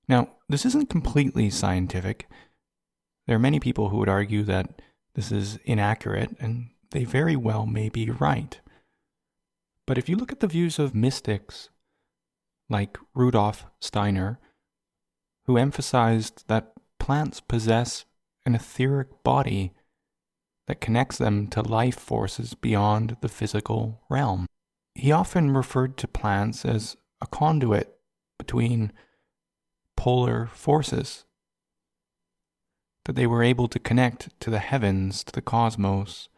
Now, this isn't completely scientific. There are many people who would argue that this is inaccurate, and they very well may be right. But if you look at the views of mystics like Rudolf Steiner, who emphasized that plants possess an etheric body that connects them to life forces beyond the physical realm. He often referred to plants as a conduit between polar forces, that they were able to connect to the heavens, to the cosmos,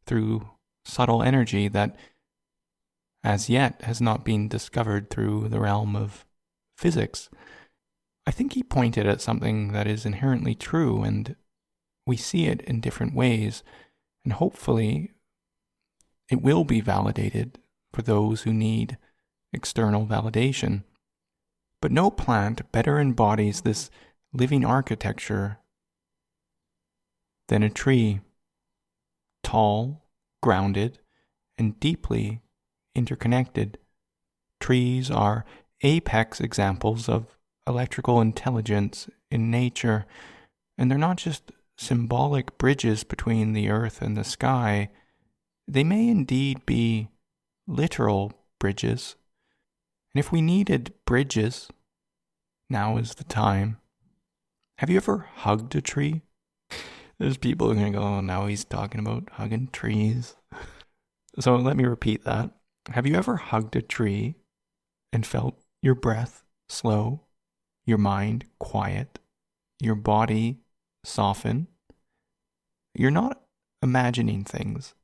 through subtle energy that as yet has not been discovered through the realm of physics. I think he pointed at something that is inherently true, and we see it in different ways, and hopefully it will be validated for those who need external validation. But no plant better embodies this living architecture than a tree, tall, grounded, and deeply interconnected. Trees are apex examples of electrical intelligence in nature, and they're not just symbolic bridges between the earth and the sky. They may indeed be literal bridges. And if we needed bridges, now is the time. Have you ever hugged a tree? There's people who are going to go, oh, now he's talking about hugging trees. So let me repeat that. Have you ever hugged a tree and felt your breath slow, your mind quiet, your body soften? You're not imagining things.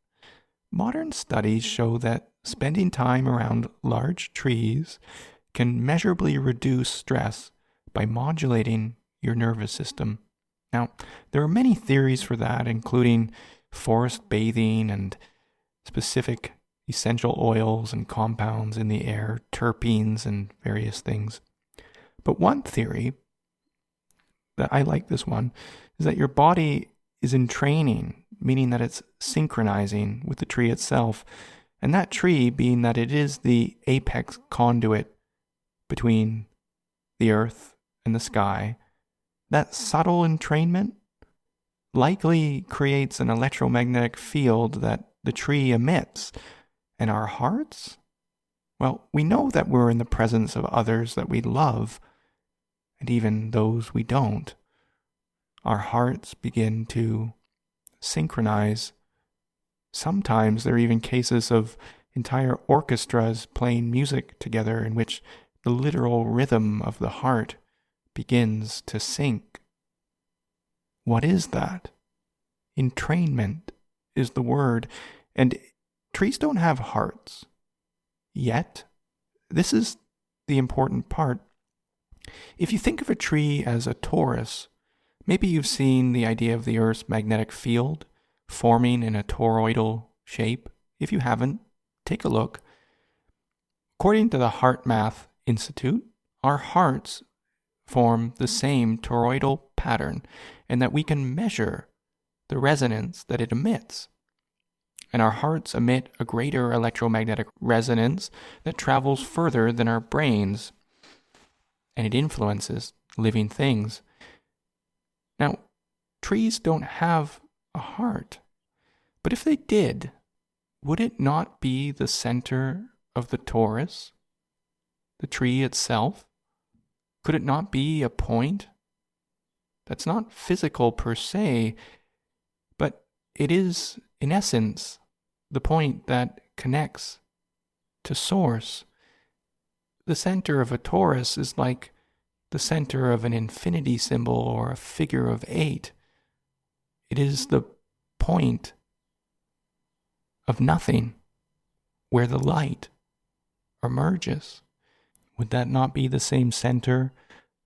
Modern studies show that spending time around large trees can measurably reduce stress by modulating your nervous system. Now, there are many theories for that, including forest bathing and specific essential oils and compounds in the air, terpenes and various things. But one theory, that I like this one, is that your body is in training, meaning that it's synchronizing with the tree itself, and that tree being that it is the apex conduit between the earth and the sky. That subtle entrainment likely creates an electromagnetic field that the tree emits. And our hearts? Well, we know that we're in the presence of others that we love, and even those we don't. Our hearts begin to synchronize. Sometimes there are even cases of entire orchestras playing music together in which the literal rhythm of the heart begins to sync. What is that? Entrainment is the word, and trees don't have hearts. Yet, this is the important part. If you think of a tree as a torus, maybe you've seen the idea of the Earth's magnetic field forming in a toroidal shape. If you haven't, take a look. According to the Heart Math Institute, our hearts form the same toroidal pattern, and that we can measure the resonance that it emits. And our hearts emit a greater electromagnetic resonance that travels further than our brains, and it influences living things. Now, trees don't have a heart, but if they did, would it not be the center of the torus, the tree itself? Could it not be a point that's not physical per se, but it is, in essence, the point that connects to source? The center of a torus is like the center of an infinity symbol or a figure of 8. It is the point of nothing where the light emerges. Would that not be the same center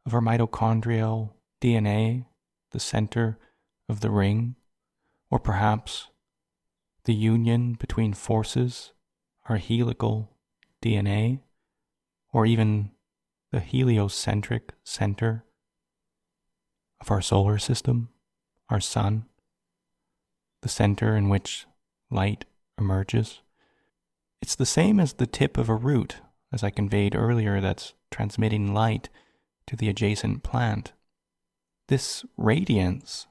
of our mitochondrial DNA, the center of the ring, or perhaps the union between forces, our helical DNA, or even the heliocentric center of our solar system, our sun, the center in which light emerges? It's the same as the tip of a root, as I conveyed earlier, that's transmitting light to the adjacent plant. This radiance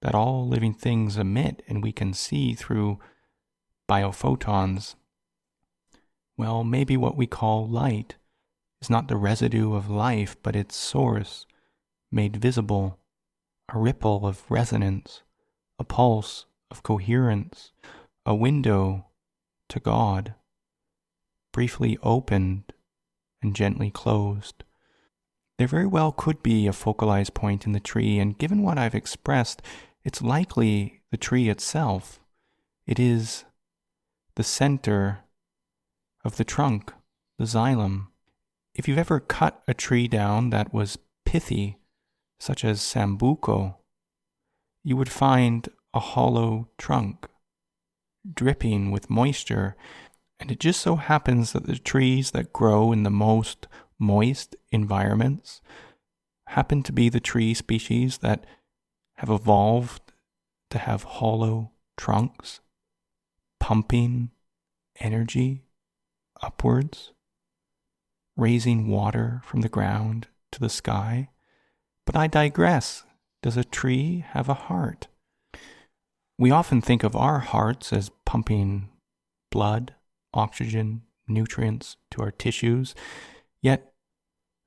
that all living things emit and we can see through biophotons, well, maybe what we call light is not the residue of life, but its source, made visible, a ripple of resonance, a pulse of coherence, a window to God, briefly opened and gently closed. There very well could be a focalized point in the tree, and given what I've expressed, it's likely the tree itself. It is the center of the trunk, the xylem. If you've ever cut a tree down that was pithy, such as sambuco, you would find a hollow trunk, dripping with moisture, and it just so happens that the trees that grow in the most moist environments happen to be the tree species that have evolved to have hollow trunks, pumping energy upwards, raising water from the ground to the sky. But I digress. Does a tree have a heart? We often think of our hearts as pumping blood, oxygen, nutrients to our tissues, yet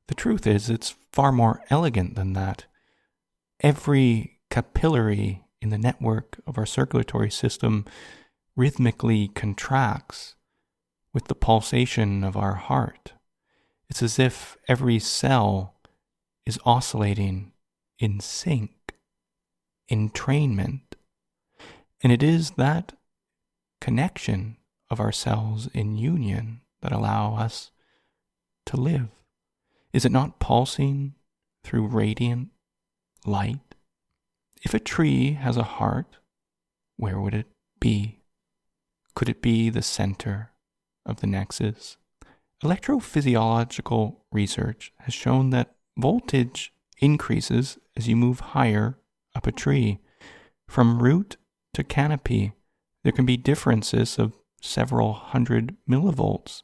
the truth is it's far more elegant than that. Every capillary in the network of our circulatory system rhythmically contracts with the pulsation of our heart. It's as if every cell is oscillating in sync, entrainment. And it is that connection of our cells in union that allow us to live. Is it not pulsing through radiant light? If a tree has a heart, where would it be? Could it be the center of the nexus? Electrophysiological research has shown that voltage increases as you move higher up a tree. From root to canopy, there can be differences of several hundred millivolts.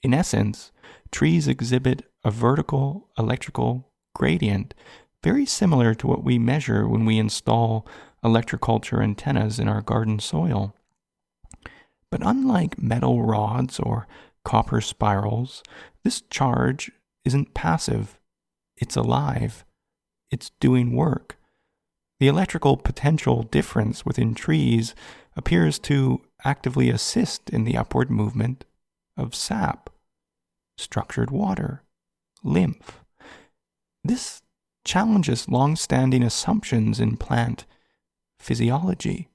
In essence, trees exhibit a vertical electrical gradient, very similar to what we measure when we install electroculture antennas in our garden soil. But unlike metal rods or copper spirals, this charge isn't passive. It's alive. It's doing work. The electrical potential difference within trees appears to actively assist in the upward movement of sap, structured water, lymph. This challenges long-standing assumptions in plant physiology,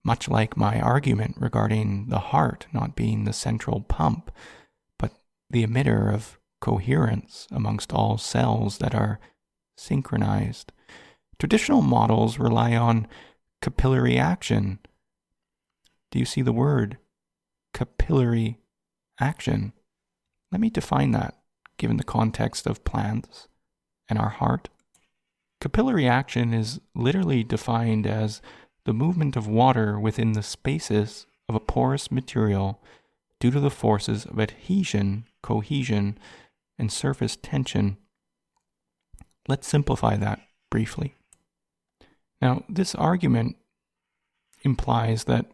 much like my argument regarding the heart not being the central pump, but the emitter of coherence amongst all cells that are synchronized. Traditional models rely on capillary action. Do you see the word capillary action? Let me define that, given the context of plants and our heart. Capillary action is literally defined as the movement of water within the spaces of a porous material due to the forces of adhesion, cohesion, and surface tension. Let's simplify that briefly. Now, this argument implies that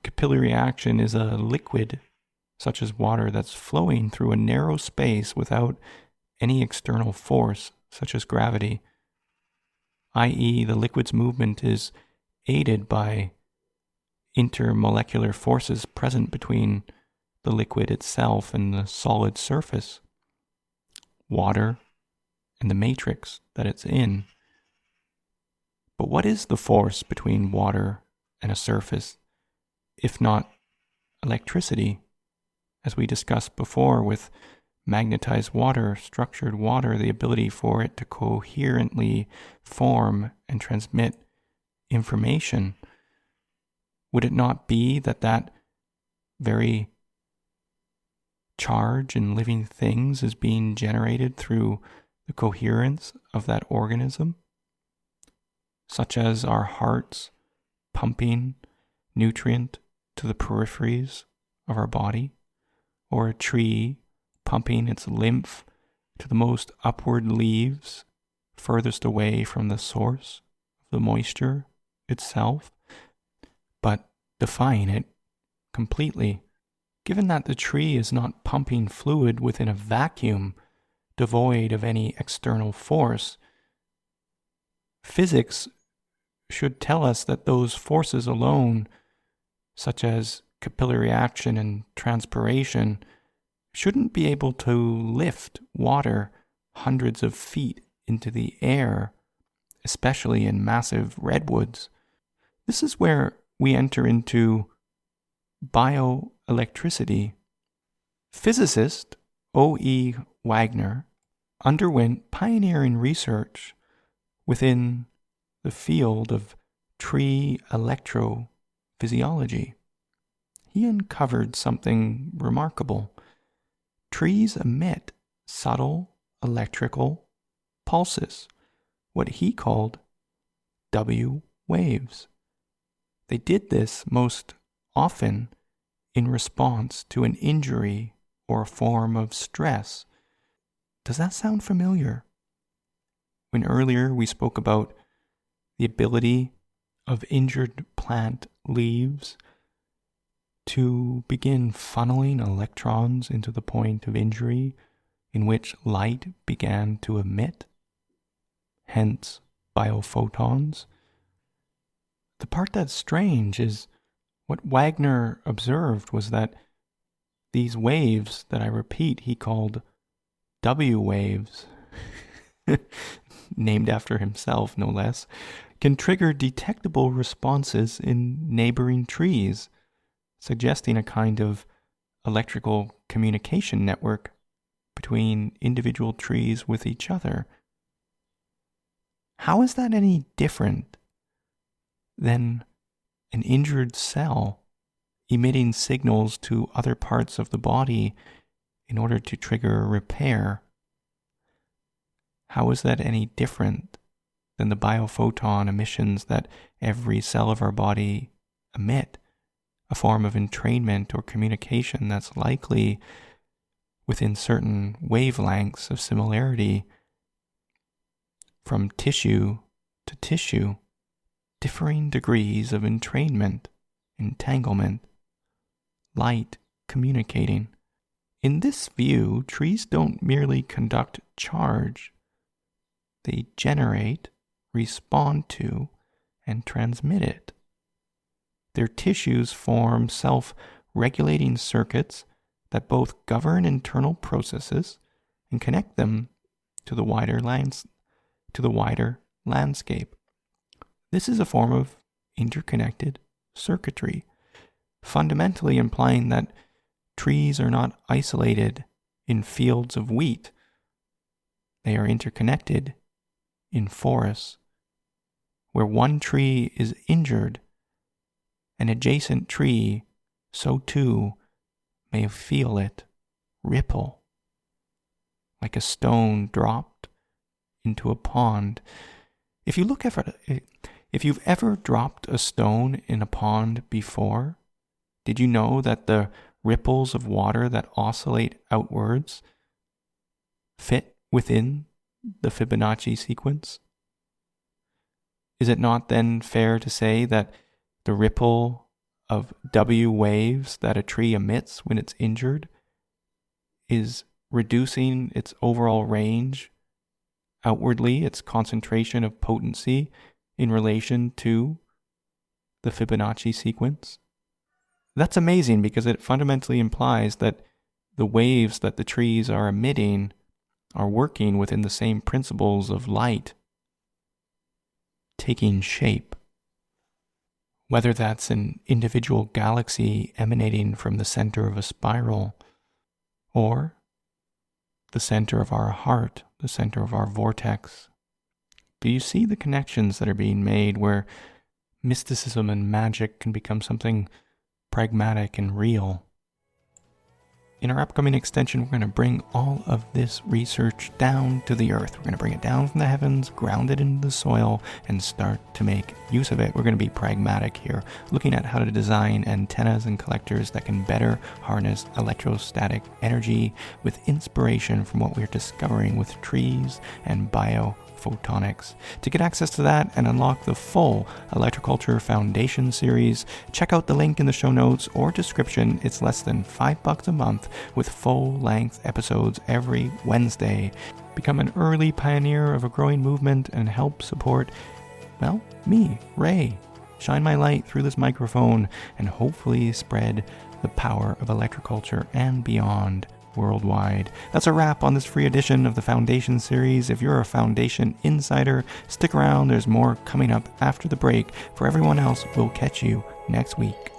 capillary action is a liquid, such as water, that's flowing through a narrow space without any external force, such as gravity, i.e., the liquid's movement is aided by intermolecular forces present between the liquid itself and the solid surface, water, and the matrix that it's in. But what is the force between water and a surface, if not electricity? As we discussed before with magnetized water, structured water, the ability for it to coherently form and transmit information. Would it not be that very charge in living things is being generated through the coherence of that organism? Such as our hearts pumping nutrient to the peripheries of our body, or a tree pumping its lymph to the most upward leaves furthest away from the source of the moisture itself, but defying it completely, given that the tree is not pumping fluid within a vacuum devoid of any external force, physics should tell us that those forces alone, such as capillary action and transpiration, shouldn't be able to lift water hundreds of feet into the air, especially in massive redwoods. This is where we enter into bioelectricity. Physicist O.E. Wagner underwent pioneering research within the field of tree electrophysiology. He uncovered something remarkable. Trees emit subtle electrical pulses, what he called W waves. They did this most often in response to an injury or a form of stress. Does that sound familiar? When earlier we spoke about the ability of injured plant leaves to begin funneling electrons into the point of injury in which light began to emit, hence biophotons. The part that's strange is what Wagner observed was that these waves that I repeat he called W waves, named after himself no less, can trigger detectable responses in neighboring trees, suggesting a kind of electrical communication network between individual trees with each other. How is that any different than an injured cell emitting signals to other parts of the body in order to trigger a repair? How is that any different than the biophoton emissions that every cell of our body emit, a form of entrainment or communication that's likely within certain wavelengths of similarity from tissue to tissue, differing degrees of entrainment, entanglement, light communicating. In this view, trees don't merely conduct charge, they generate, respond to, and transmit it. Their tissues form self-regulating circuits that both govern internal processes and connect them to the wider landscape. This is a form of interconnected circuitry, fundamentally implying that trees are not isolated in fields of wheat. They are interconnected in forests. Where one tree is injured, an adjacent tree, so too, may feel it ripple, like a stone dropped into a pond. If you've ever dropped a stone in a pond before, did you know that the ripples of water that oscillate outwards fit within the Fibonacci sequence? Is it not then fair to say that the ripple of W waves that a tree emits when it's injured is reducing its overall range outwardly, its concentration of potency in relation to the Fibonacci sequence? That's amazing because it fundamentally implies that the waves that the trees are emitting are working within the same principles of light taking shape. Whether that's an individual galaxy emanating from the center of a spiral, or the center of our heart, the center of our vortex. Do you see the connections that are being made where mysticism and magic can become something pragmatic and real? In our upcoming extension, we're going to bring all of this research down to the earth. We're going to bring it down from the heavens, ground it into the soil, and start to make use of it. We're going to be pragmatic here, looking at how to design antennas and collectors that can better harness electrostatic energy with inspiration from what we're discovering with trees and biophotons. biophotonics. To get access to that and unlock the full Electroculture Foundation series, check out the link in the show notes or description. It's less than $5 a month with full-length episodes every Wednesday. Become an early pioneer of a growing movement and help support, well, me, Ray. Shine my light through this microphone and hopefully spread the power of electroculture and beyond worldwide. That's a wrap on this free edition of the Foundation series. If you're a Foundation insider, stick around. There's more coming up after the break. For everyone else, we'll catch you next week.